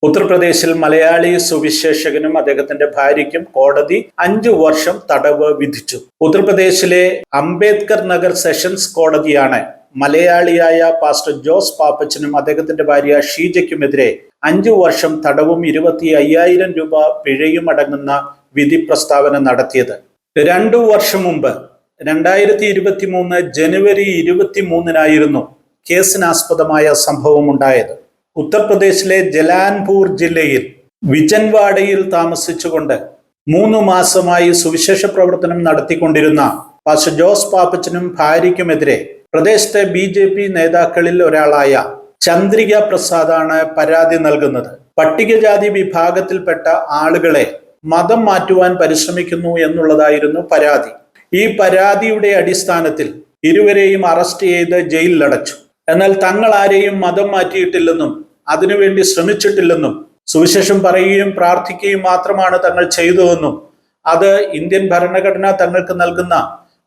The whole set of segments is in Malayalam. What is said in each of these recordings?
ഉത്തർപ്രദേശിൽ മലയാളി സുവിശേഷകനും അദ്ദേഹത്തിന്റെ ഭാര്യയ്ക്കും കോടതി 5 വർഷം തടവ് വിധിച്ചു. ഉത്തർപ്രദേശിലെ അംബേദ്കർ നഗർ സെഷൻസ് കോടതിയാണ് മലയാളിയായ പാസ്റ്റർ ജോസ് പാപ്പച്ചനും അദ്ദേഹത്തിന്റെ ഭാര്യ ഷീജയ്ക്കുമെതിരെ 5 വർഷം തടവും 25,000 രൂപ പിഴയും അടങ്ങുന്ന വിധി പ്രസ്താവന നടത്തിയത്. 2 വർഷം മുമ്പ് 2023 ജനുവരി 23 കേസിനാസ്പദമായ സംഭവം ഉണ്ടായത്. ഉത്തർപ്രദേശിലെ ജലാൻപൂർ ജില്ലയിൽ വിജൻവാഡയിൽ താമസിച്ചുകൊണ്ട് 3 മാസമായി സുവിശേഷ പ്രവർത്തനം നടത്തിക്കൊണ്ടിരുന്ന പാസ്റ്റർ ജോസ് പാപ്പച്ചനും ഭാര്യയ്ക്കുമെതിരെ പ്രദേശത്തെ BJP നേതാക്കളിൽ ഒരാളായ ചന്ദ്രിക പ്രസാദാണ് പരാതി നൽകുന്നത്. പട്ടികജാതി വിഭാഗത്തിൽപ്പെട്ട ആളുകളെ മതം മാറ്റുവാൻ പരിശ്രമിക്കുന്നു എന്നുള്ളതായിരുന്നു പരാതി. ഈ പരാതിയുടെ അടിസ്ഥാനത്തിൽ ഇരുവരെയും അറസ്റ്റ് ചെയ്ത് ജയിലിലടച്ചു. എന്നാൽ തങ്ങൾ ആരെയും മതം മാറ്റിയിട്ടില്ലെന്നും അതിനുവേണ്ടി ശ്രമിച്ചിട്ടില്ലെന്നും സുവിശേഷം പറയുകയും പ്രാർത്ഥിക്കുകയും മാത്രമാണ് തങ്ങൾ ചെയ്തതെന്നും അത് ഇന്ത്യൻ ഭരണഘടന തങ്ങൾക്ക് നൽകുന്ന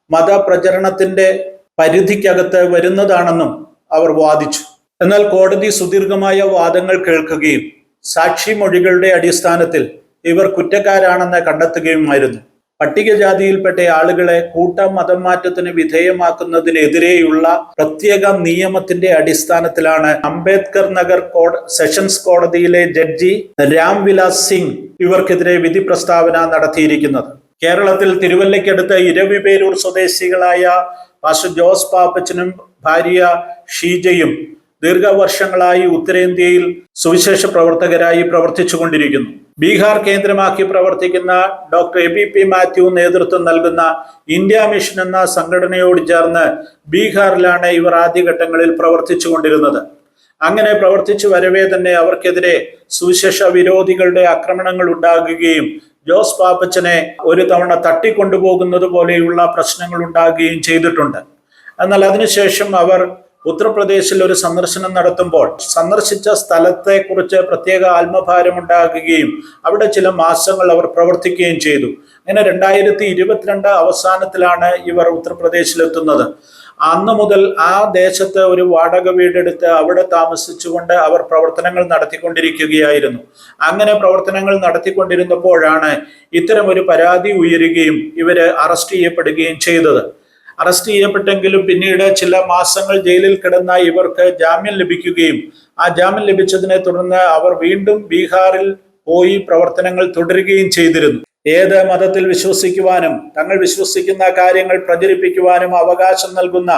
മതപ്രചരണത്തിന്റെ പരിധിക്കകത്ത് വരുന്നതാണെന്നും അവർ വാദിച്ചു. എന്നാൽ കോടതി സുദീർഘമായ വാദങ്ങൾ കേൾക്കുകയും സാക്ഷിമൊഴികളുടെ അടിസ്ഥാനത്തിൽ ഇവർ കുറ്റക്കാരാണെന്ന് കണ്ടെത്തുകയുമായിരുന്നു. പട്ടികജാതിയിൽപ്പെട്ട ആളുകളെ മതം മാറ്റത്തിന് വിധേയമാക്കുന്നതിനെതിരെയുള്ള പ്രത്യേക നിയമത്തിന്റെ അടിസ്ഥാനത്തിലാണ് അംബേദ്കർ നഗർ സെഷൻസ് കോടതിയിലെ ജഡ്ജി രാംവിലാസ് സിംഗ് ഇവർക്കെതിരെ വിധി പ്രസ്താവന നടത്തിയിരിക്കുന്നത്. കേരളത്തിൽ തിരുവല്ലയ്ക്കടുത്ത് ഇരവിപേരൂർ സ്വദേശികളായ പാസ്റ്റർ ജോസ് പാപ്പച്ചനും ഭാര്യ ഷീജയും ദീർഘവർഷങ്ങളായി ഉത്തരേന്ത്യയിൽ സുവിശേഷ പ്രവർത്തകരായി പ്രവർത്തിച്ചുകൊണ്ടിരിക്കുന്നു. ബീഹാർ കേന്ദ്രമാക്കി പ്രവർത്തിക്കുന്ന ഡോക്ടർ ABP മാത്യു നേതൃത്വം നൽകുന്ന ഇന്ത്യ മിഷൻ എന്ന സംഘടനയോട് ചേർന്ന് ബീഹാറിലാണ് ഇവർ ആദ്യഘട്ടങ്ങളിൽ പ്രവർത്തിച്ചുകൊണ്ടിരുന്നത്. അങ്ങനെ പ്രവർത്തിച്ചു വരവേ തന്നെ അവർക്കെതിരെ സുവിശേഷ വിരോധികളുടെ ആക്രമണങ്ങൾ ഉണ്ടാകുകയും ജോസ് പാപ്പച്ചനെ ഒരു തവണ തട്ടിക്കൊണ്ടുപോകുന്നത് പോലെയുള്ള പ്രശ്നങ്ങൾ ഉണ്ടാകുകയും ചെയ്തിട്ടുണ്ട്. എന്നാൽ അതിനുശേഷം അവർ ഉത്തർപ്രദേശിൽ ഒരു സന്ദർശനം നടത്തുമ്പോൾ സന്ദർശിച്ച സ്ഥലത്തെ കുറിച്ച് പ്രത്യേക ആത്മഭാരം ഉണ്ടാകുകയും അവിടെ ചില മാസങ്ങൾ അവർ പ്രവർത്തിക്കുകയും ചെയ്തു. അങ്ങനെ 2022 അവസാനത്തിലാണ് ഇവർ ഉത്തർപ്രദേശിലെത്തുന്നത്. അന്ന് മുതൽ ആ ദേശത്ത് ഒരു വാടക വീടെടുത്ത് അവിടെ താമസിച്ചുകൊണ്ട് അവർ പ്രവർത്തനങ്ങൾ നടത്തിക്കൊണ്ടിരിക്കുകയായിരുന്നു. അങ്ങനെ പ്രവർത്തനങ്ങൾ നടത്തിക്കൊണ്ടിരുന്നപ്പോഴാണ് ഇത്തരം ഒരു പരാതി ഉയരുകയും ഇവര് അറസ്റ്റ് ചെയ്യപ്പെടുകയും ചെയ്തത്. അറസ്റ്റ് ചെയ്യപ്പെട്ടെങ്കിലും പിന്നീട് ചില മാസങ്ങൾ ജയിലിൽ കിടന്ന ഇവർക്ക് ജാമ്യം ലഭിക്കുകയും ആ ജാമ്യം ലഭിച്ചതിനെ തുടർന്ന് അവർ വീണ്ടും ബീഹാറിൽ പോയി പ്രവർത്തനങ്ങൾ തുടരുകയും ചെയ്തിരുന്നു. ഏത് മതത്തിൽ വിശ്വസിക്കുവാനും തങ്ങൾ വിശ്വസിക്കുന്ന കാര്യങ്ങൾ പ്രചരിപ്പിക്കുവാനും അവകാശം നൽകുന്ന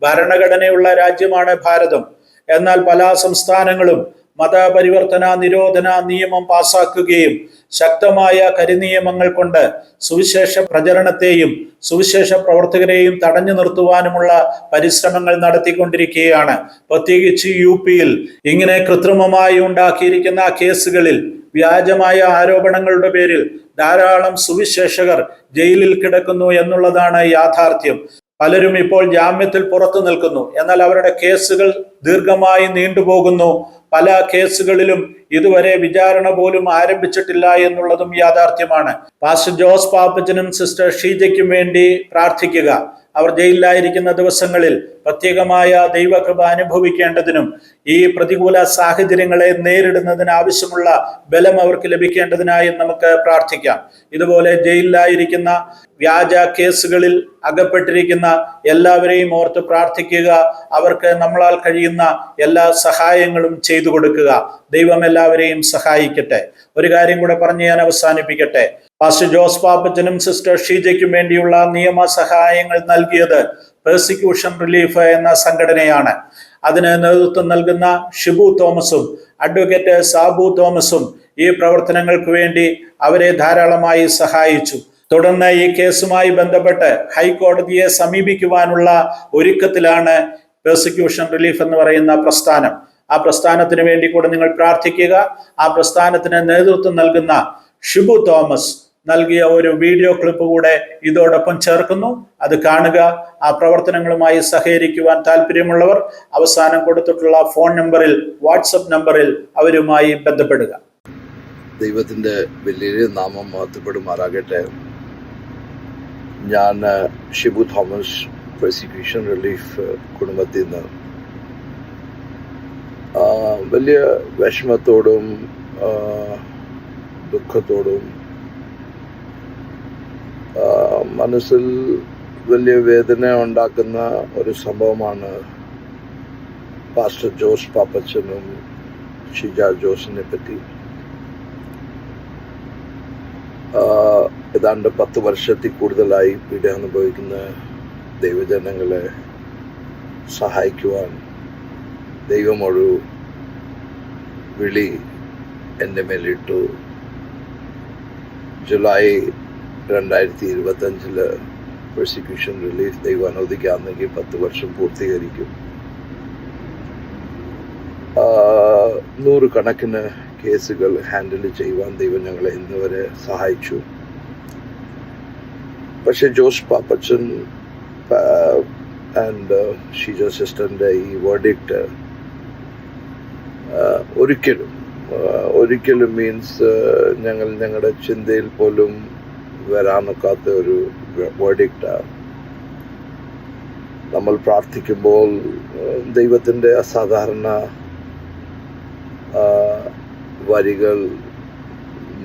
ഭരണഘടനയുള്ള രാജ്യമാണ് ഭാരതം. എന്നാൽ പല സംസ്ഥാനങ്ങളും മതപരിവർത്തന നിരോധന നിയമം പാസാക്കുകയും ശക്തമായ കരിനിയമങ്ങൾ കൊണ്ട് സുവിശേഷ പ്രചരണത്തെയും സുവിശേഷ പ്രവർത്തകരെയും തടഞ്ഞു നിർത്തുവാനുമുള്ള പരിശ്രമങ്ങൾ നടത്തിക്കൊണ്ടിരിക്കുകയാണ്. പ്രത്യേകിച്ച് UPയിൽ ഇങ്ങനെ കൃത്രിമമായി ഉണ്ടാക്കിയിരിക്കുന്ന കേസുകളിൽ വ്യാജമായ ആരോപണങ്ങളുടെ പേരിൽ ധാരാളം സുവിശേഷകർ ജയിലിൽ കിടക്കുന്നു എന്നുള്ളതാണ് യാഥാർത്ഥ്യം. പലരും ഇപ്പോൾ ജാമ്യത്തിൽ പുറത്തു നിൽക്കുന്നു. എന്നാൽ അവരുടെ കേസുകൾ ദീർഘമായി നീണ്ടുപോകുന്നു. പല കേസുകളിലും ഇതുവരെ വിചാരണ പോലും ആരംഭിച്ചിട്ടില്ല എന്നുള്ളതും യാഥാർത്ഥ്യമാണ്. പാസ്റ്റർ ജോസ് പാപ്പച്ചനും സിസ്റ്റർ ഷീജയ്ക്കും വേണ്ടി പ്രാർത്ഥിക്കുക. അവർ ജയിലിലായിരിക്കുന്ന ദിവസങ്ങളിൽ പ്രത്യേകമായ ദൈവകൃപ അനുഭവിക്കേണ്ടതിനും ഈ പ്രതികൂല സാഹചര്യങ്ങളെ നേരിടുന്നതിന് ആവശ്യമുള്ള ബലം അവർക്ക് ലഭിക്കേണ്ടതിനായി നമുക്ക് പ്രാർത്ഥിക്കാം. ഇതുപോലെ ജയിലിലായിരിക്കുന്ന വ്യാജ കേസുകളിൽ അകപ്പെട്ടിരിക്കുന്ന എല്ലാവരെയും ഓർത്ത് പ്രാർത്ഥിക്കുക. അവർക്ക് നമ്മളാൽ കഴിയുന്ന എല്ലാ സഹായങ്ങളും ചെയ്തു കൊടുക്കുക. ദൈവം എല്ലാവരെയും സഹായിക്കട്ടെ. ഒരു കാര്യം കൂടെ പറഞ്ഞ് ഞാൻ അവസാനിപ്പിക്കട്ടെ. പാസ്റ്റർ ജോസ് പാപ്പച്ചനും സിസ്റ്റർ ഷീജയ്ക്കും വേണ്ടിയുള്ള നിയമ സഹായങ്ങൾ നൽകിയത് പെർസിക്യൂഷൻ റിലീഫ് എന്ന സംഘടനയാണ്. അതിന് നേതൃത്വം നൽകുന്ന ഷിബു തോമസും അഡ്വക്കേറ്റ് സാബു തോമസും ഈ പ്രവർത്തനങ്ങൾക്ക് വേണ്ടി അവരെ ധാരാളമായി സഹായിച്ചു. തുടർന്ന് ഈ കേസുമായി ബന്ധപ്പെട്ട് ഹൈക്കോടതിയെ സമീപിക്കുവാനുള്ള ഒരുക്കത്തിലാണ് പെർസിക്യൂഷൻ റിലീഫ് എന്ന് പറയുന്ന പ്രസ്ഥാനം. ആ പ്രസ്ഥാനത്തിന് വേണ്ടി കൂടെ നിങ്ങൾ പ്രാർത്ഥിക്കുക. ആ പ്രസ്ഥാനത്തിന് നേതൃത്വം നൽകുന്ന ഷിബു തോമസ് നൽകിയ ഒരു വീഡിയോ ക്ലിപ്പ് കൂടെ ഇതോടൊപ്പം ചേർക്കുന്നു. അത് കാണുക. ആ പ്രവർത്തനങ്ങളുമായി സഹകരിക്കുവാൻ താല്പര്യമുള്ളവർ അവസാനം കൊടുത്തിട്ടുള്ള ഫോൺ നമ്പറിൽ, വാട്സപ്പ് നമ്പറിൽ അവരുമായി ബന്ധപ്പെടുക. ദൈവത്തിന്റെ വലിയ നാമം മഹത്വപ്പെടുമാറാകട്ടെ. ഞാൻ ഷിബു തോമസ്, പെർസിക്യൂഷൻ റിലീഫ് കുടുംബത്തിൽ നിന്ന് വലിയ വിഷമത്തോടും ദുഃഖത്തോടും മനസ്സിൽ വലിയ വേദന ഉണ്ടാക്കുന്ന ഒരു സംഭവമാണ് പാസ്റ്റർ ജോസ് പാപ്പച്ചനും ഷിജ ജോസിനെ പറ്റി. ഏതാണ്ട് 10 വർഷത്തിൽ കൂടുതലായി പീഡ അനുഭവിക്കുന്ന ദൈവജനങ്ങളെ സഹായിക്കുവാൻ ദൈവം ഒരു വിളി എൻ്റെ മേലിട്ടു. ജൂലൈ 2025 പെർസിക്യൂഷൻ റിലീഫ് ദൈവം അനുവദിക്കാമെങ്കിൽ 10 വർഷം പൂർത്തീകരിക്കും. 100 കണക്കിന് കേസുകൾ ഹാൻഡിൽ ചെയ്യുവാൻ ദൈവം ഞങ്ങളെ ഇന്ന് വരെ സഹായിച്ചു. പക്ഷെ ജോസ് പാപ്പച്ചൻ ആൻഡ് ഷീജ സിസ്റ്ററിൻ്റെ ഈ വേർഡിക്റ്റ് ഒരിക്കലും മീൻസ് ഞങ്ങളുടെ ചിന്തയിൽ പോലും വരാനൊക്കാത്ത ഒരു വേർഡിക്റ്റാണ്. നമ്മൾ പ്രാർത്ഥിക്കുമ്പോൾ ദൈവത്തിൻ്റെ അസാധാരണ വരികൾ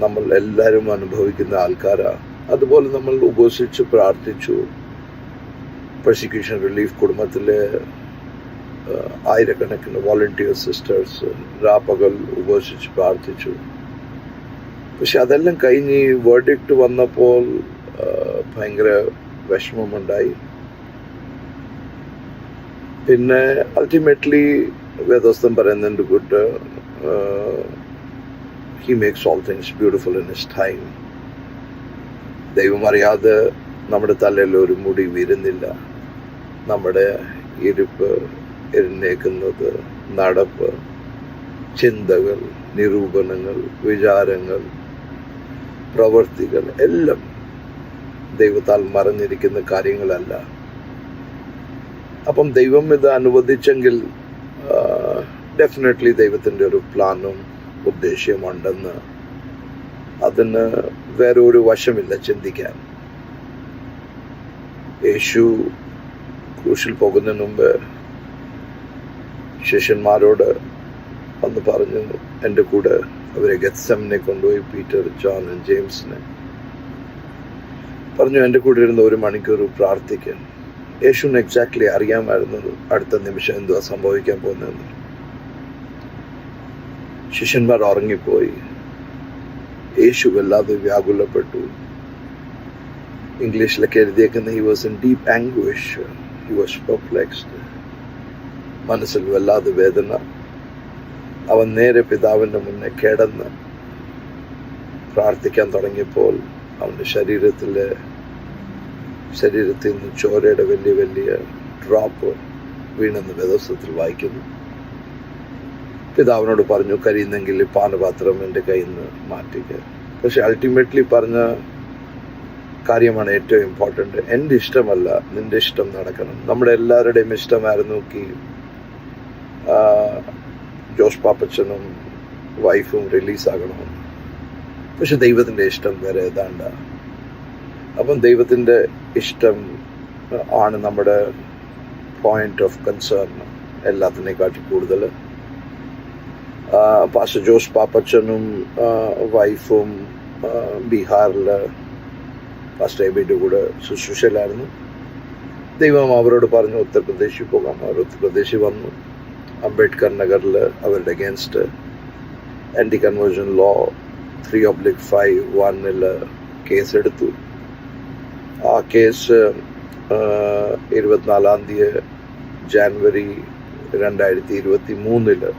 നമ്മൾ എല്ലാവരും അനുഭവിക്കുന്ന ആൾക്കാരാണ്. അതുപോലെ നമ്മൾ ഉപവസിച്ച് പ്രാർത്ഥിച്ചു. പെർസിക്യൂഷൻ റിലീഫ് കുടുംബത്തിലെ ആയിരക്കണക്കിന് വോളണ്ടിയർ സിസ്റ്റേഴ്സ് രാപ്പകൽ ഉപവസിച്ച് പ്രാർത്ഥിച്ചു. പക്ഷെ അതെല്ലാം കഴിഞ്ഞ് വേർഡിക്റ്റ് വന്നപ്പോൾ ഭയങ്കര വിഷമമുണ്ടായി. പിന്നെ അൾട്ടിമേറ്റ്ലി വേദോസ്തം പറയുന്നുണ്ട്, good he makes all things beautiful in his time. ദൈവം അറിയാതെ നമ്മുടെ തലയിൽ ഒരു മുടി വീരുന്നില്ല. നമ്മുടെ ഇരിപ്പ്, എഴുന്നേക്കുന്നത്, നടപ്പ്, ചിന്തകൾ, നിരൂപണങ്ങൾ, വിചാരങ്ങൾ, പ്രവൃത്തികൾ എല്ലാം ദൈവത്താൽ മറഞ്ഞിരിക്കുന്ന കാര്യങ്ങളല്ല. അപ്പം ദൈവം ഇത് അനുവദിച്ചെങ്കിൽ ഡെഫിനറ്റ്ലി ദൈവത്തിൻ്റെ ഒരു പ്ലാനും ഉദ്ദേശ്യമുണ്ടെന്ന്, അതിന് വേറെ ഒരു വശമില്ല ചിന്തിക്കാൻ. യേശു ക്രൂശിൽ പോകുന്നതിന് മുമ്പ് ശിഷ്യന്മാരോട് അന്ന് പറഞ്ഞു, എൻ്റെ കൂടെ അവരെ ഗെത്സെമനെ കൊണ്ടുപോയി പീറ്റർ, ജോൺ, ജെയിംസിനെ പറഞ്ഞു, എൻ്റെ കൂടെ ഇരുന്ന് 1 മണിക്കൂർ പ്രാർത്ഥിക്കാൻ. യേശുവിന് എക്സാക്ട്ലി അറിയാമായിരുന്നു അടുത്ത നിമിഷം എന്തുവാ സംഭവിക്കാൻ പോകുന്നതെന്ന്. ശിഷ്യന്മാർ ഉറങ്ങിപ്പോയി. യേശു വല്ലാതെ വ്യാകുലപ്പെട്ടു. ഇംഗ്ലീഷിലൊക്കെ എഴുതിയേക്കുന്ന he was in deep anguish, he was perplexed. മനസ്സിൽ വല്ലാതെ വേദന. അവൻ നേരെ പിതാവിൻ്റെ മുന്നേ കിടന്ന് പ്രാർത്ഥിക്കാൻ തുടങ്ങിയപ്പോൾ അവൻ്റെ ശരീരത്തിൽ നിന്ന് ചോരയുടെ വലിയ വലിയ ഡ്രോപ്പ് വീണെന്ന് വേദോസ്തത്തിൽ വായിക്കുന്നു. പിതാവിനോട് പറഞ്ഞു, കരിയുന്നെങ്കിൽ പാനപാത്രം എൻ്റെ കയ്യിൽ നിന്ന് മാറ്റിക്കുക. പക്ഷെ അൾട്ടിമേറ്റ്ലി പറഞ്ഞ കാര്യമാണ് ഏറ്റവും ഇമ്പോർട്ടൻ്റ്. എൻ്റെ ഇഷ്ടമല്ല, നിൻ്റെ ഇഷ്ടം നടക്കണം. നമ്മുടെ എല്ലാവരുടെയും ഇഷ്ടമായിരുന്നു ജോസ് പാപ്പച്ചനും വൈഫും റിലീസാകണമെന്ന്. പക്ഷെ ദൈവത്തിൻ്റെ ഇഷ്ടം വേറെ ഏതാണ്ട്. അപ്പം ദൈവത്തിൻ്റെ ഇഷ്ടം ആണ് നമ്മുടെ പോയിന്റ് ഓഫ് കൺസേൺ എല്ലാത്തിനേക്കാട്ടി കൂടുതൽ. പാസ്റ്റർ ജോസ് പാപ്പച്ചനും വൈഫും ബീഹാറിൽ പാസ്റ്റർ എബിയുടെ കൂടെ ശുശ്രൂഷയിലായിരുന്നു. ദൈവം അവരോട് പറഞ്ഞു ഉത്തർപ്രദേശിൽ പോകാം. അവർ ഉത്തർപ്രദേശിൽ വന്നു. അംബേദ്കർ നഗറിൽ അവരുടെ അഗേൻസ്റ്റ് ആൻറ്റി കൺവേർഷൻ ലോ 3/5(1) കേസെടുത്തു. ആ കേസ് 24 ജാനുവരി 2023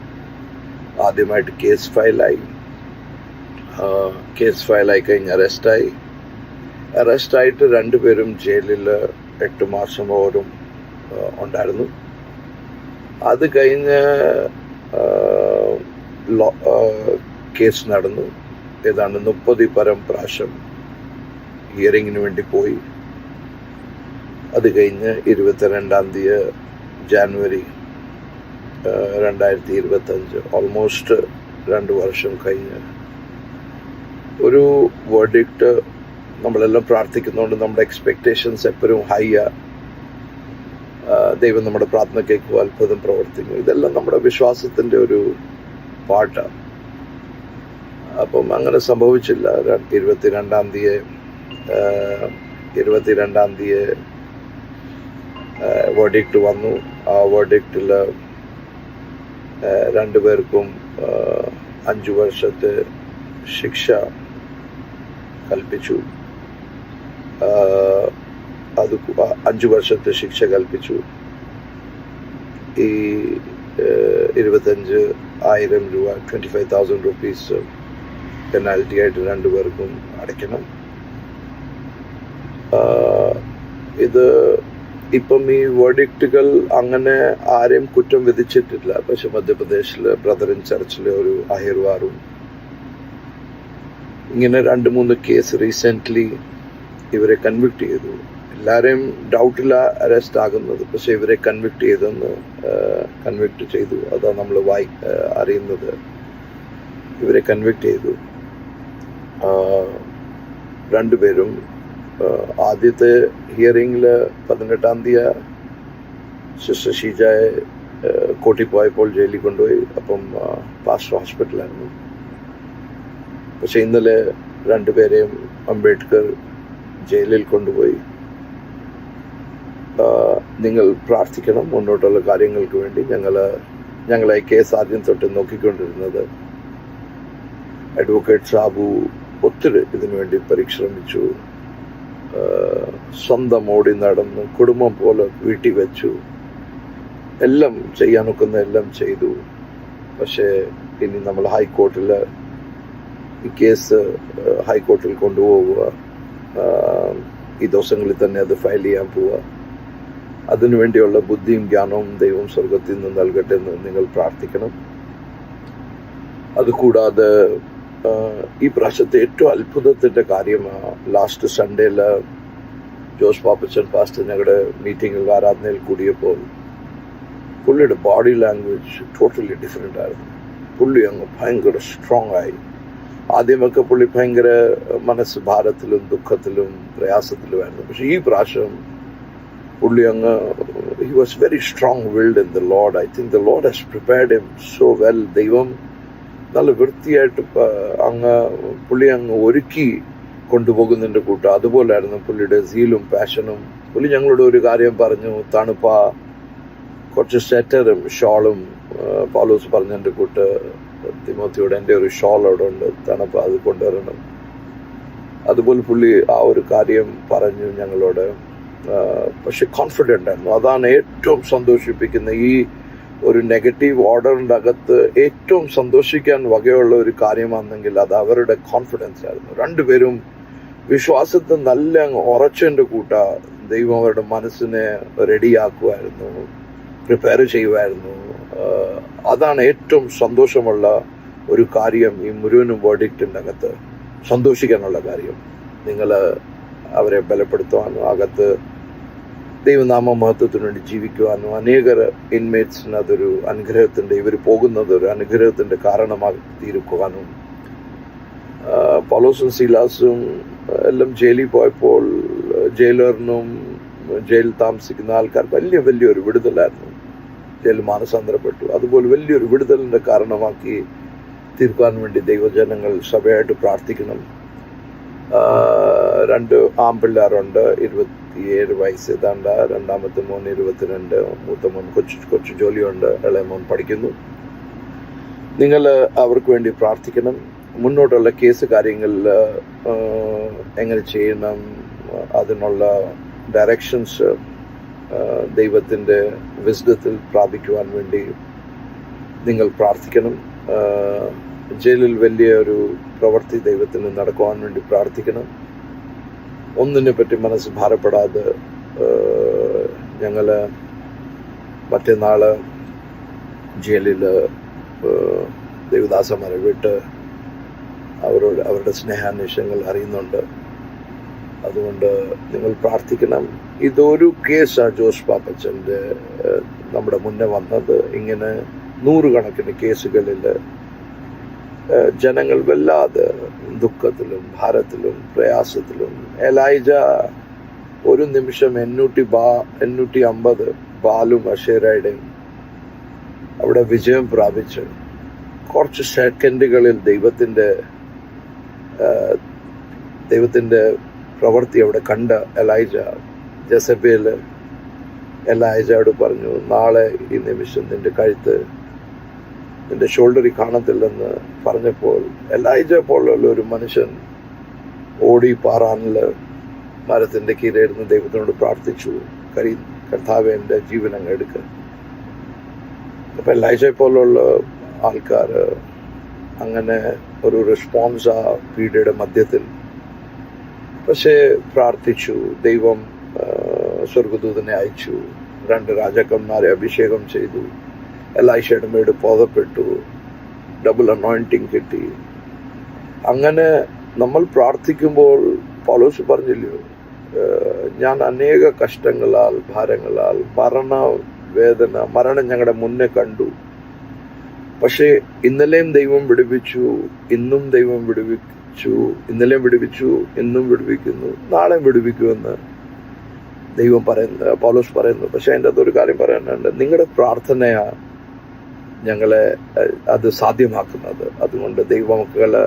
ആദ്യമായിട്ട് കേസ് ഫയലായി. കഴിഞ്ഞ് അറസ്റ്റായിട്ട് 2 പേരും ജയിലിൽ 8 മാസം ഓരും ഉണ്ടായിരുന്നു. അത് കഴിഞ്ഞ് കേസ് നടന്നു. ഏതാണ്ട് 30 പരം പ്രാവശ്യം ഹിയറിങ്ങിന് വേണ്ടി പോയി. അത് കഴിഞ്ഞ് 22 ജാനുവരി 2025 ഓൾമോസ്റ്റ് 2 വർഷം കഴിഞ്ഞ് ഒരു വേർഡിക്റ്റ്. നമ്മളെല്ലാം പ്രാർത്ഥിക്കുന്നതുകൊണ്ട് നമ്മുടെ എക്സ്പെക്റ്റേഷൻസ് എപ്പോഴും ഹൈയാണ്. ദൈവം നമ്മുടെ പ്രാർത്ഥന കേൾക്കുക, അത്ഭുതം പ്രവർത്തിക്കും. ഇതെല്ലാം നമ്മുടെ വിശ്വാസത്തിൻ്റെ ഒരു പാട്ടാണ്. അപ്പം അങ്ങനെ സംഭവിച്ചില്ല. 22-ാം തീയതി വേർഡിക്റ്റ് വന്നു. ആ വേർഡിക്റ്റിൽ രണ്ടുപേർക്കും 5 വർഷത്തെ ശിക്ഷ കൽപ്പിച്ചു. അത് 5 വർഷത്തെ ശിക്ഷ കൽപ്പിച്ചു. ഈ 25,000 രൂപ 25,000 rupees പെനാൽറ്റി ആയിട്ട് രണ്ടുപേർക്കും അടയ്ക്കണം. ഇത് ഇപ്പം ഈ വേർഡിക്റ്റുകൾ അങ്ങനെ ആരെയും കുറ്റം വിധിച്ചിട്ടില്ല. പക്ഷെ മധ്യപ്രദേശിലെ ബ്രദറിൻ ചർച്ചിലെ ഒരു അഹിർവാറും ഇങ്ങനെ 2-3 കേസ് റീസെൻ്റ്ലി ഇവരെ കൺവിക്ട് ചെയ്തു. എല്ലാവരെയും ഡൗട്ടില്ല അറസ്റ്റ് ആകുന്നത്, പക്ഷെ ഇവരെ കൺവിക്ട് ചെയ്തു. അതാ നമ്മൾ അറിയുന്നത്. ഇവരെ കൺവിക്ട് ചെയ്തു. രണ്ടുപേരും ആദ്യത്തെ ഹിയറിംഗിൽ 18-ാം തീയതി സിസ്റ്റർ ഷീജയെ കോട്ടി പോയപ്പോൾ ജയിലിൽ കൊണ്ടുപോയി. അപ്പം പാസ്റ്റർ ഹോസ്പിറ്റലായിരുന്നു. പക്ഷെ ഇന്നലെ രണ്ടുപേരെയും അംബേദ്കർ ജയിലിൽ കൊണ്ടുപോയി. നിങ്ങൾ പ്രാർത്ഥിക്കണം മുന്നോട്ടുള്ള കാര്യങ്ങൾക്ക് വേണ്ടി. ഞങ്ങളെ കേസ് ആദ്യം തൊട്ട് നോക്കിക്കൊണ്ടിരുന്നത് അഡ്വക്കേറ്റ് സാബു ഒത്തിരി ഇതിനുവേണ്ടി പരിശ്രമിച്ചു. സ്വന്തം ഓടി നടന്നു, കുടുംബം പോലെ വീട്ടിൽ വെച്ചു, എല്ലാം ചെയ്യാനൊക്കുന്ന എല്ലാം ചെയ്തു. പക്ഷേ ഇനി നമ്മൾ ഹൈക്കോർട്ടിൽ ഈ കേസ് ഹൈക്കോർട്ടിൽ കൊണ്ടുപോവുക, ഈ ദിവസങ്ങളിൽ തന്നെ അത് ഫയൽ ചെയ്യാൻ പോവുക. അതിനുവേണ്ടിയുള്ള ബുദ്ധിയും ജ്ഞാനവും ദൈവം സ്വർഗത്തിൽ നിന്ന് നൽകട്ടെ എന്ന് നിങ്ങൾ പ്രാർത്ഥിക്കണം. അതുകൂടാതെ ഈ പ്രാവശ്യത്തെ ഏറ്റവും അത്ഭുതത്തിൻ്റെ കാര്യമാണ് ലാസ്റ്റ് സൺഡേയിൽ ജോസ് പാപ്പച്ചൻ പാസ്റ്റർ ഞങ്ങളുടെ മീറ്റിങ്ങിൽ ആരാധനയിൽ കൂടിയപ്പോൾ പുള്ളിയുടെ ബോഡി ലാംഗ്വേജ് ടോട്ടലി ഡിഫറെൻ്റ് ആയിരുന്നു. പുള്ളി അങ്ങ് ഭയങ്കര സ്ട്രോങ് ആയി. ആദ്യമൊക്കെ പുള്ളി ഭയങ്കര മനസ്സ് ഭാരത്തിലും ദുഃഖത്തിലും പ്രയാസത്തിലുമായിരുന്നു. പക്ഷെ ഈ പ്രാവശ്യം പുള്ളി അങ്ങ് he was very strong willed in the Lord. I think the Lord has prepared him so well. ദൈവം നല്ല വൃത്തിയായിട്ട് പുള്ളി അങ്ങ് ഒരുക്കി കൊണ്ടുപോകുന്നതിൻ്റെ കൂട്ടം. അതുപോലായിരുന്നു പുള്ളിയുടെ സീലും പാഷനും. പുള്ളി ഞങ്ങളോട് ഒരു കാര്യം പറഞ്ഞു, തണുപ്പാ കുറച്ച് സ്വെറ്ററും ഷോളും പൗലോസ് പറഞ്ഞതിൻ്റെ കൂട്ട് തിമോത്തിയോട് എൻ്റെ ഒരു ഷോൾ അവിടെ ഉണ്ട്, തണുപ്പ അത് കൊണ്ടുവരണം. അതുപോലെ പുള്ളി ആ ഒരു കാര്യം പറഞ്ഞു ഞങ്ങളോട്. പക്ഷെ കോൺഫിഡൻ്റ് ആയിരുന്നു. അതാണ് ഏറ്റവും സന്തോഷിപ്പിക്കുന്ന. ഈ ഒരു നെഗറ്റീവ് ഓർഡറിൻ്റെ അകത്ത് ഏറ്റവും സന്തോഷിക്കാൻ വകയുള്ള ഒരു കാര്യമാണെങ്കിൽ അത് അവരുടെ കോൺഫിഡൻസ് ആയിരുന്നു. രണ്ടുപേരും വിശ്വാസത്തിൽ നല്ല ഉറച്ചതിൻ്റെ കൂട്ട ദൈവം അവരുടെ മനസ്സിനെ റെഡിയാക്കുമായിരുന്നു, പ്രിപ്പയർ ചെയ്യുമായിരുന്നു. അതാണ് ഏറ്റവും സന്തോഷമുള്ള ഒരു കാര്യം ഈ മുഴുവനും വേർഡിക്റ്റിൻ്റെ അകത്ത് സന്തോഷിക്കാനുള്ള കാര്യം. നിങ്ങൾ അവരെ ബലപ്പെടുത്തുവാനും അകത്ത് ദൈവനാമ മഹത്വത്തിന് വേണ്ടി ജീവിക്കുവാനും അനേകർ ഇൻമേറ്റ്സിന് അതൊരു അനുഗ്രഹത്തിൻ്റെ, ഇവർ പോകുന്നത് ഒരു അനുഗ്രഹത്തിൻ്റെ കാരണമായി തീരുക്കുവാനും. പൗലോസും സീലാസും എല്ലാം ജയിലിൽ പോയപ്പോൾ ജയിലറിനും ജയിലിൽ താമസിക്കുന്ന ആൾക്കാർ വലിയൊരു വിടുതലായിരുന്നു. ജയിൽ മാനസാന്തരപ്പെട്ടു. അതുപോലെ വലിയൊരു വിടുതലിൻ്റെ കാരണമാക്കി തീർക്കാൻ വേണ്ടി ദൈവജനങ്ങൾ സഭയായിട്ട് പ്രാർത്ഥിക്കണം. 2 ആൺപിള്ളേരുണ്ട്, 27 വയസ്സ് ഏതാണ്ട്. രണ്ടാമത്തെ മോൻ 22, മൂത്ത മോൻ കൊച്ചു ജോലിയുണ്ട്, ഇളയ മോൻ പഠിക്കുന്നു. നിങ്ങൾ അവർക്ക് വേണ്ടി പ്രാർത്ഥിക്കണം. മുന്നോട്ടുള്ള കേസ് കാര്യങ്ങളിൽ എങ്ങനെ ചെയ്യണം, അതിനുള്ള ഡയറക്ഷൻസ് ദൈവത്തിൻ്റെ വിസ്ഡത്തിൽ പ്രാപിക്കുവാൻ വേണ്ടി നിങ്ങൾ പ്രാർത്ഥിക്കണം. ജയിലിൽ വലിയൊരു പ്രവൃത്തി ദൈവത്തിന് നടക്കുവാൻ വേണ്ടി പ്രാർത്ഥിക്കണം. ഒന്നിനെ പറ്റി മനസ്സ് ഭാരപ്പെടാതെ ഞങ്ങൾ മറ്റന്നാൾ ജയിലിൽ ദേവദാസന്മാരെ വിട്ട് അവരുടെ സ്നേഹാന്വേഷണങ്ങൾ അറിയുന്നുണ്ട്. അതുകൊണ്ട് നിങ്ങൾ പ്രാർത്ഥിക്കണം. ഇതൊരു കേസാണ് ജോസ് പാപ്പച്ചൻ്റെ നമ്മുടെ മുന്നേ വന്നത്. ഇങ്ങനെ 100 കണക്കിന് കേസുകളിൽ ജനങ്ങൾ വല്ലാതെ ദുഃഖത്തിലും ഭാരത്തിലും പ്രയാസത്തിലും. എലൈജ ഒരു നിമിഷം 850 ബാലും അഷേരയുടെയും അവിടെ വിജയം പ്രാപിച്ച് കുറച്ച് സെക്കൻഡുകളിൽ ദൈവത്തിൻ്റെ ദൈവത്തിൻ്റെ പ്രവൃത്തി അവിടെ കണ്ട എലൈജ, ജെസബേൽ എലൈജയോട് പറഞ്ഞു, നാളെ ഈ നിമിഷം നിന്റെ കഴുത്ത് നിന്റെ ഷോൾഡറിൽ കാണത്തില്ലെന്ന് പറഞ്ഞപ്പോൾ എലൈജ പോലുള്ള ഒരു മനുഷ്യൻ ഓടി പാറാനിൽ മരത്തിൻ്റെ കീഴായിരുന്നു ദൈവത്തിനോട് പ്രാർത്ഥിച്ചു, കർത്താവേ എൻ്റെ ജീവൻ അങ്ങ് എടുക്കുക. അപ്പം എലൈജ പോലുള്ള ആൾക്കാർ അങ്ങനെ ഒരു റെസ്പോൺസ് ആ പീഡയുടെ മധ്യത്തിൽ പക്ഷേ പ്രാർത്ഥിച്ചു. ദൈവം സ്വർഗദൂതനെ അയച്ചു, 2 രാജാക്കന്മാരെ അഭിഷേകം ചെയ്തു, എലൈഷയുടെ മേട് ബോധപ്പെട്ടു, ഡബിൾ അനോയിന്റിങ് കിട്ടി. അങ്ങനെ നമ്മൾ പ്രാർത്ഥിക്കുമ്പോൾ പൗലോസ് പറഞ്ഞില്ലയോ, ഞാൻ അനേക കഷ്ടങ്ങളാൽ ഭാരങ്ങളാൽ മരണം ഞങ്ങളുടെ മുന്നേ കണ്ടു, പക്ഷേ ഇന്നലെയും ദൈവം വിടുവിച്ചു, ഇന്നും ദൈവം വിടുവിച്ചു, ഇന്നലെയും വിടുവിച്ചു, ഇന്നും വിടുവിക്കുന്നു, നാളെയും വിടുവിക്കുമെന്ന് ദൈവം പറയുന്നത്, പൗലോസ് പറയുന്നു. പക്ഷെ അതിൻ്റെ അകത്തൊരു കാര്യം പറയാനുണ്ട്, നിങ്ങളുടെ പ്രാർത്ഥനയാ ഞങ്ങളെ അത് സാധ്യമാക്കുന്നത്. അതുകൊണ്ട് ദൈവമക്കള്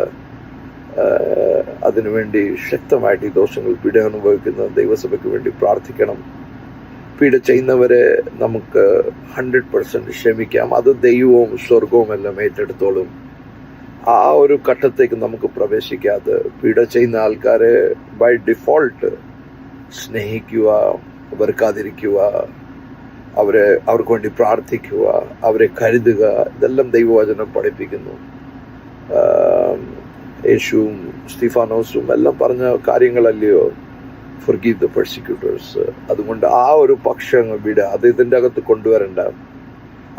അതിനുവേണ്ടി ശക്തമായിട്ട് ഈ ദോഷങ്ങൾ പീഡ അനുഭവിക്കുന്ന ദൈവസഭയ്ക്ക് വേണ്ടി പ്രാർത്ഥിക്കണം. പീഡ ചെയ്യുന്നവരെ നമുക്ക് 100% ക്ഷമിക്കാം. അത് ദൈവവും സ്വർഗവും എല്ലാം ഏറ്റെടുത്തോളും. ആ ഒരു ഘട്ടത്തേക്ക് നമുക്ക് പ്രവേശിക്കാതെ പീഡ ചെയ്യുന്ന ആൾക്കാരെ ബൈ ഡിഫോൾട്ട് സ്നേഹിക്കുക, വെറുക്കാതിരിക്കുക, അവർക്ക് വേണ്ടി പ്രാർത്ഥിക്കുക, അവരെ കരുതുക, ഇതെല്ലാം ദൈവവചനം പഠിപ്പിക്കുന്നു. യേശുവും സ്തീഫാനോസും എല്ലാം പറഞ്ഞ കാര്യങ്ങളല്ലയോ, forgive the persecutors. അതുകൊണ്ട് ആ ഒരു പക്ഷം വിടുക, അത് ഇതിൻ്റെ അകത്ത് കൊണ്ടുവരണ്ട.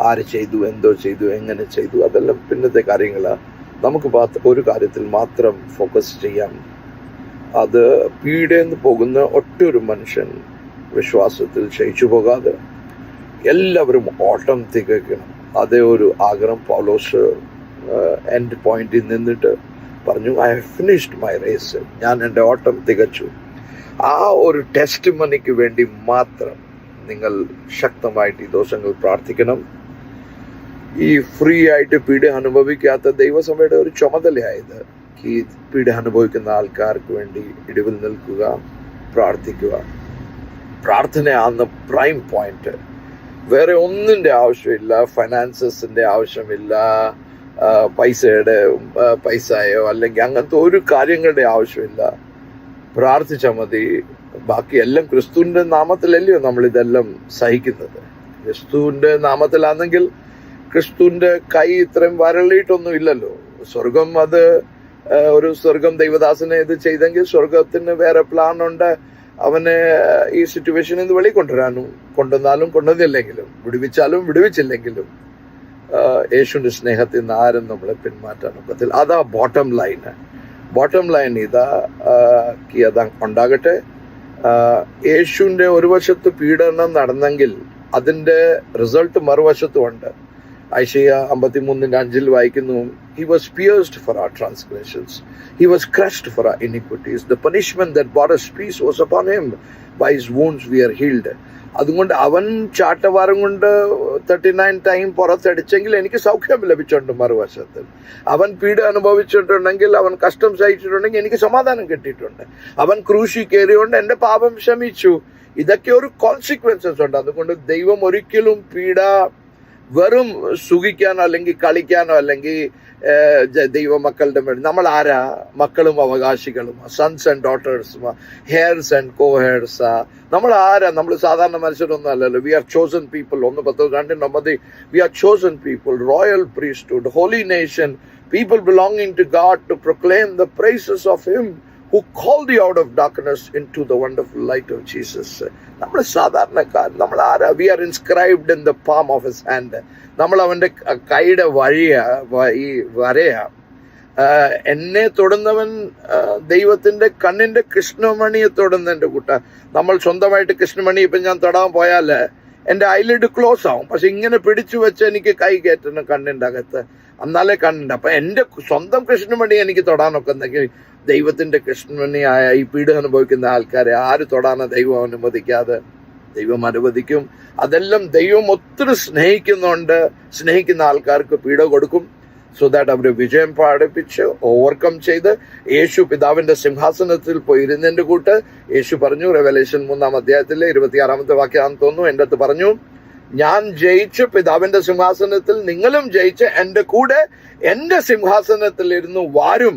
ആര് ചെയ്തു, എന്തോ ചെയ്തു, എങ്ങനെ ചെയ്തു, അതെല്ലാം പിന്നത്തെ കാര്യങ്ങളാണ്. നമുക്ക് ഒരു കാര്യത്തിൽ മാത്രം ഫോക്കസ് ചെയ്യാം. അത് പീഡയെന്ന് പോകുന്ന ഒറ്റൊരു മനുഷ്യൻ വിശ്വാസത്തിൽ ക്ഷയിച്ചു പോകാതെ എല്ലാവരും ഓട്ടം തികയ്ക്കണം. അതേ ഒരു ആഗ്രഹം പൗലോസ് എൻഡ് പോയിന്റിൽ നിന്നിട്ട് പറഞ്ഞു, I have finished my race, ഞാൻ എൻ്റെ ഓട്ടം തികച്ചു. ആ ഒരു ടെസ്റ്റ് മണിക്ക് വേണ്ടി മാത്രം നിങ്ങൾ ശക്തമായിട്ട് ഈ ദോഷങ്ങൾ പ്രാർത്ഥിക്കണം. ഈ ഫ്രീ ആയിട്ട് പീഡ അനുഭവിക്കാത്ത ദൈവസഭയുടെ ഒരു ചുമതലയായത് ഈ പീഡ അനുഭവിക്കുന്ന ആൾക്കാർക്ക് വേണ്ടി ഇടിവിൽ നിൽക്കുക, പ്രാർത്ഥിക്കുക. പ്രാർത്ഥനയാണ് പ്രൈം പോയിന്റ്. വേറെ ഒന്നിൻ്റെ ആവശ്യമില്ല, ഫൈനാൻസസിൻ്റെ ആവശ്യമില്ല, പൈസയോ അല്ലെങ്കിൽ അങ്ങനത്തെ ഒരു കാര്യങ്ങളുടെ ആവശ്യമില്ല. പ്രാർത്ഥിച്ചാൽ മതി. ബാക്കി എല്ലാം ക്രിസ്തുവിൻ്റെ നാമത്തിലല്ലയോ നമ്മളിതെല്ലാം സഹിക്കുന്നത്. ക്രിസ്തുവിൻ്റെ നാമത്തിലാണെങ്കിൽ ക്രിസ്തുവിൻ്റെ കൈ ഇത്രയും വരളിയിട്ടൊന്നും ഇല്ലല്ലോ. സ്വർഗം അത് ഒരു സ്വർഗം ദൈവദാസനെ ഇത് ചെയ്തെങ്കിൽ സ്വർഗത്തിന് വേറെ പ്ലാൻ ഉണ്ട്. അവനെ ഈ സിറ്റുവേഷനിൽ നിന്ന് വെളിക്കൊണ്ടുവരാനും, കൊണ്ടുവന്നാലും കൊണ്ടുവന്നില്ലെങ്കിലും, വിടുവിച്ചാലും വിടുവിച്ചില്ലെങ്കിലും യേശുവിൻ്റെ സ്നേഹത്തിൽ നിന്ന് ആരും നമ്മളെ പിന്മാറ്റാൻ ഒക്കത്തില്ല. അതാ ബോട്ടം ലൈന്. ബോട്ടം ലൈൻ ഇതാ അത് ഉണ്ടാകട്ടെ. യേശുവിൻ്റെ ഒരു വശത്ത് പീഡനം നടന്നെങ്കിൽ അതിൻ്റെ റിസൾട്ട് മറുവശത്തും ഉണ്ട്. ഐശയ്യ 53:5 വായിക്കുന്നു, He was pierced for our transgressions, He was crushed for our iniquities, the punishment that brought us peace was upon Him, by His wounds we are healed. അതുകൊണ്ട് അവൻ ചാട്ടവാരം കൊണ്ട് 39 ടൈം പുറത്തടിച്ചെങ്കിൽ എനിക്ക് സൗഖ്യം ലഭിച്ചിട്ടുണ്ട്. മറുവശത്തിൽ അവൻ പീഡ അനുഭവിച്ചിട്ടുണ്ടെങ്കിൽ, അവൻ കഷ്ടം സഹിച്ചിട്ടുണ്ടെങ്കിൽ എനിക്ക് സമാധാനം കിട്ടിയിട്ടുണ്ട്. അവൻ ക്രൂശി കയറിയോണ്ട് എൻ്റെ പാപം ക്ഷമിച്ചു. ഇതൊക്കെ ഒരു കോൺസിക്വൻസസ് ഉണ്ട്. അതുകൊണ്ട് ദൈവം ഒരിക്കലും പീഡ വെറും സുഖിക്കാനോ അല്ലെങ്കിൽ കളിക്കാനോ അല്ലെങ്കിൽ ദൈവമക്കളുടെ മേൽ, നമ്മൾ ആരാ? മക്കളും അവകാശികളും, sons and daughters, heirs and co heirs. നമ്മൾ ആരാ? നമ്മൾ സാധാരണ മനുഷ്യരൊന്നും അല്ലല്ലോ. We are chosen people. 1:2 we are chosen people, royal priesthood, holy nation, people belonging to God to proclaim the praises of him who called you out of darkness into the wonderful light of Jesus. നമ്മൾ സാധാരണക്കാർ, നമ്മൾ ആരാ? We are inscribed in the palm of his hand. നമ്മൾ അവൻ്റെ കൈയുടെ വരയാ. എന്നെ തൊടുന്നവൻ ദൈവത്തിൻ്റെ കണ്ണിൻ്റെ കൃഷ്ണമണിയെ തൊടുന്നതിൻ്റെ കൂട്ട. നമ്മൾ സ്വന്തമായിട്ട് കൃഷ്ണമണി ഇപ്പം ഞാൻ തൊടാൻ പോയാൽ എൻ്റെ ഐലിഡ് ക്ലോസ് ആവും. പക്ഷെ ഇങ്ങനെ പിടിച്ചു വെച്ച് എനിക്ക് കൈ കയറ്റണം കണ്ണിൻ്റെ അകത്ത്, എന്നാലേ കണ്ണുണ്ട്. അപ്പം എൻ്റെ സ്വന്തം കൃഷ്ണമണി എനിക്ക് തൊടാനൊക്കെ എന്തെങ്കിൽ ദൈവത്തിൻ്റെ കൃഷ്ണമണിയായ ഈ പീഡ അനുഭവിക്കുന്ന ആൾക്കാരെ ആര് തൊടാനോ ദൈവം അനുവദിക്കാതെ ദൈവം അനുവദിക്കും. അതെല്ലാം ദൈവം ഒത്തിരി സ്നേഹിക്കുന്നുണ്ട്. സ്നേഹിക്കുന്ന ആൾക്കാർക്ക് പീഡ കൊടുക്കും, സോ ദാറ്റ് അവര് വിജയം പാടിപ്പിച്ച് ഓവർകം ചെയ്ത് യേശു പിതാവിന്റെ സിംഹാസനത്തിൽ പോയി ഇരുന്നതിന്റെ കൂട്ട് യേശു പറഞ്ഞു, റെവലേഷൻ 3-ാം അധ്യായത്തിലെ 26-ാമത്തെ വാക്യാന്ന് തോന്നുന്നു, എൻ്റെ അടുത്ത് പറഞ്ഞു, ഞാൻ ജയിച്ച് പിതാവിന്റെ സിംഹാസനത്തിൽ നിങ്ങളും ജയിച്ച് എൻ്റെ കൂടെ എൻ്റെ സിംഹാസനത്തിൽ ഇരുന്ന് വാരും.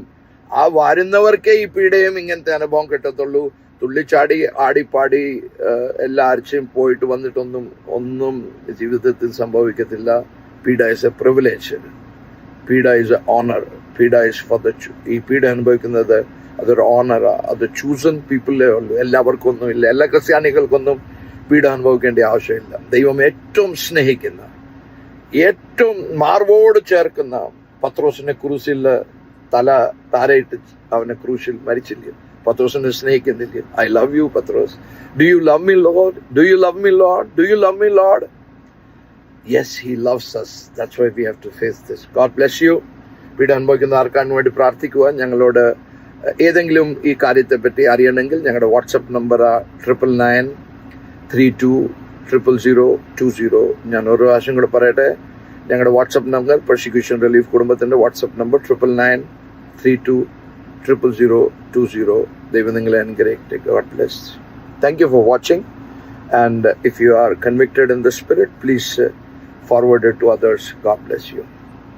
ആ വാരുന്നവർക്കേ ഈ പീഡയും ഇങ്ങനത്തെ അനുഭവം കിട്ടത്തുള്ളൂ. തുള്ളിച്ചാടി ആടിപ്പാടി എല്ലാ ആഴ്ചയും പോയിട്ട് വന്നിട്ടൊന്നും ജീവിതത്തിൽ സംഭവിക്കത്തില്ല. പീഡ ഇസ് എ പ്രിവിലേജ്, പീഡ ഇസ് എ ഓണർ, പീഡ ഇസ് ഫോർ ദ ഈ പീഡ അനുഭവിക്കുന്നത് അതൊരു ഓണറാ. അത് ചൂസൺ പീപ്പിളേ ഉള്ളൂ, എല്ലാവർക്കും ഒന്നും ഇല്ല. എല്ലാ ക്രിസ്ത്യാനികൾക്കൊന്നും പീഡ അനുഭവിക്കേണ്ട ആവശ്യമില്ല. ദൈവം ഏറ്റവും സ്നേഹിക്കുന്ന, ഏറ്റവും മാർവോട് ചേർക്കുന്ന പത്രോസിനെ ക്രൂശിൽ തല താരയിട്ട് അവനെ ക്രൂശിൽ മരിച്ചില്ല. പത്രോസിനെ സ്നേഹിക്കുന്നില്ല. ഐ ലവ് യു പത്രോസ്. Do you love me Lord? Do you love me Lord? Do you love me Lord? Yes, he loves us. That's why we have to face this. God bless you. പീഡ അനുഭവിക്കുന്ന ആർക്കാണ് വേണ്ടി പ്രാർത്ഥിക്കുക. ഞങ്ങളോട് ഏതെങ്കിലും ഈ കാര്യത്തെ പറ്റി അറിയണമെങ്കിൽ ഞങ്ങളുടെ വാട്സപ്പ് നമ്പർ 9932000020. ഞാൻ ഒരു പ്രാവശ്യം കൂടെ പറയട്ടെ. ഞങ്ങളുടെ വാട്സപ്പ് നമ്പർ പെർസിക്യൂഷൻ റിലീഫ് കുടുംബത്തിൻ്റെ വാട്സപ്പ് നമ്പർ 9932000020. ദൈവം നിങ്ങളെ അനുഗ്രഹിക്കട്ടെ. God bless. Thank you for watching. And if you are convicted in the spirit, please forward it to others. God bless you.